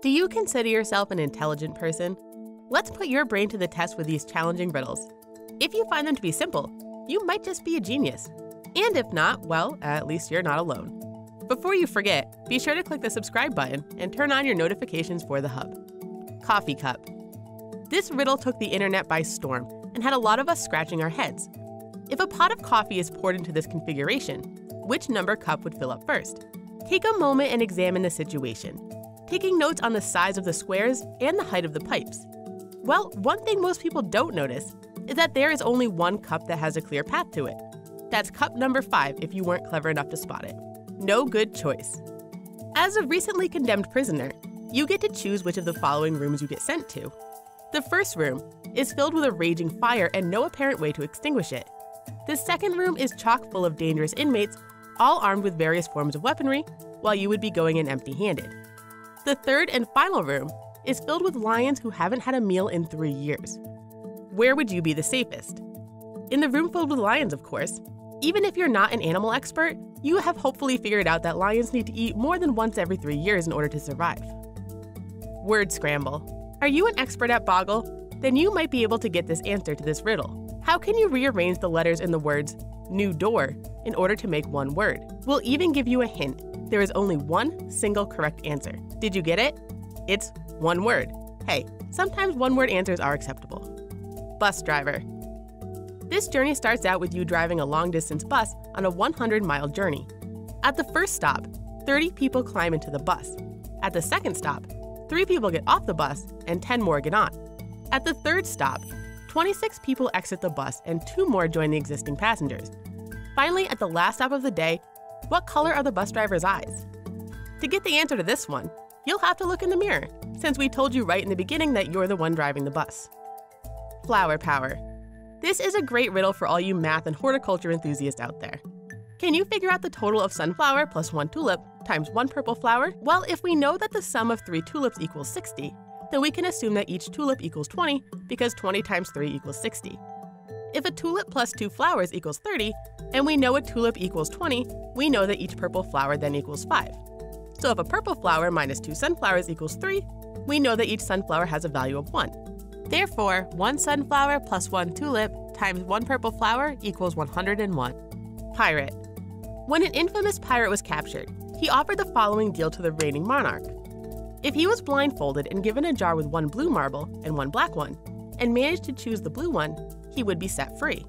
Do you consider yourself an intelligent person? Let's put your brain to the test with these challenging riddles. If you find them to be simple, you might just be a genius. And if not, well, at least you're not alone. Before you forget, be sure to click the subscribe button and turn on your notifications for the Hub. Coffee cup. This riddle took the internet by storm and had a lot of us scratching our heads. If a pot of coffee is poured into this configuration, which number cup would fill up first? Take a moment and examine the situation, taking notes on the size of the squares and the height of the pipes. Well, one thing most people don't notice is that there is only one cup that has a clear path to it. That's cup number 5 if you weren't clever enough to spot it. No good choice. As a recently condemned prisoner, you get to choose which of the following rooms you get sent to. The first room is filled with a raging fire and no apparent way to extinguish it. The second room is chock full of dangerous inmates, all armed with various forms of weaponry, while you would be going in empty-handed. The third and final room is filled with lions who haven't had a meal in 3 years. Where would you be the safest? In the room filled with lions, of course. Even if you're not an animal expert, you have hopefully figured out that lions need to eat more than once every 3 years in order to survive. Word scramble. Are you an expert at Boggle? Then you might be able to get this answer to this riddle. How can you rearrange the letters in the words new door in order to make one word? We'll even give you a hint. There is only one single correct answer. Did you get it? It's one word. Hey, sometimes one-word answers are acceptable. Bus driver. This journey starts out with you driving a long-distance bus on a 100-mile journey. At the first stop, 30 people climb into the bus. At the second stop, 3 people get off the bus and 10 more get on. At the third stop, 26 people exit the bus and 2 more join the existing passengers. Finally, at the last stop of the day, what color are the bus driver's eyes? To get the answer to this one, you'll have to look in the mirror, since we told you right in the beginning that you're the one driving the bus. Flower power. This is a great riddle for all you math and horticulture enthusiasts out there. Can you figure out the total of sunflower plus 1 tulip times 1 purple flower? Well, if we know that the sum of 3 tulips equals 60, then we can assume that each tulip equals 20 because 20 times 3 equals 60. If a tulip plus 2 flowers equals 30, and we know a tulip equals 20, we know that each purple flower then equals 5. So if a purple flower minus 2 sunflowers equals 3, we know that each sunflower has a value of 1. Therefore, 1 sunflower plus 1 tulip times 1 purple flower equals 101. Pirate. When an infamous pirate was captured, he offered the following deal to the reigning monarch. If he was blindfolded and given a jar with 1 blue marble and 1 black one, and managed to choose the blue one, he would be set free.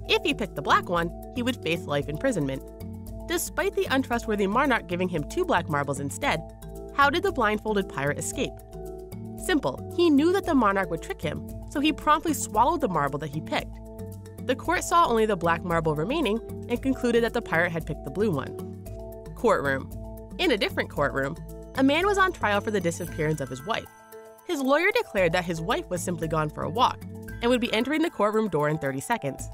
If he picked the black one, he would face life imprisonment. Despite the untrustworthy monarch giving him 2 black marbles instead, how did the blindfolded pirate escape? Simple, he knew that the monarch would trick him, so he promptly swallowed the marble that he picked. The court saw only the black marble remaining and concluded that the pirate had picked the blue one. Courtroom. In a different courtroom, a man was on trial for the disappearance of his wife. His lawyer declared that his wife was simply gone for a walk and would be entering the courtroom door in 30 seconds.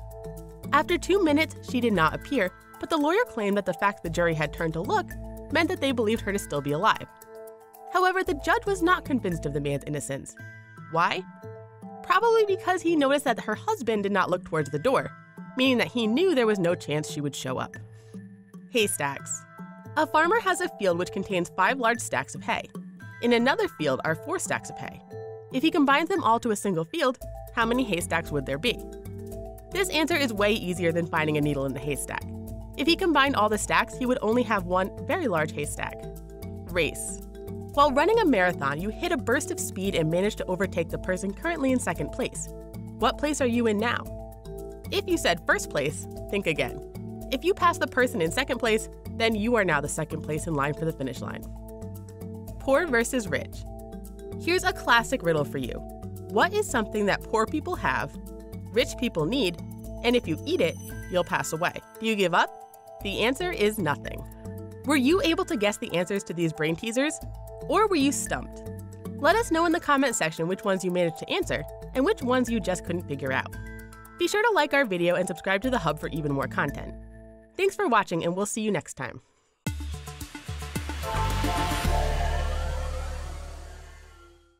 After 2 minutes, she did not appear, but the lawyer claimed that the fact the jury had turned to look meant that they believed her to still be alive. However, the judge was not convinced of the man's innocence. Why? Probably because he noticed that her husband did not look towards the door, meaning that he knew there was no chance she would show up. Haystacks. A farmer has a field which contains 5 large stacks of hay. In another field are 4 stacks of hay. If he combines them all to a single field, how many haystacks would there be? This answer is way easier than finding a needle in the haystack. If he combined all the stacks, he would only have 1 very large haystack. Race. While running a marathon, you hit a burst of speed and manage to overtake the person currently in second place. What place are you in now? If you said first place, think again. If you pass the person in second place, then you are now the second place in line for the finish line. Poor versus rich. Here's a classic riddle for you. What is something that poor people have, rich people need, and if you eat it, you'll pass away? Do you give up? The answer is nothing. Were you able to guess the answers to these brain teasers? Or were you stumped? Let us know in the comment section which ones you managed to answer and which ones you just couldn't figure out. Be sure to like our video and subscribe to The Hub for even more content. Thanks for watching, and we'll see you next time.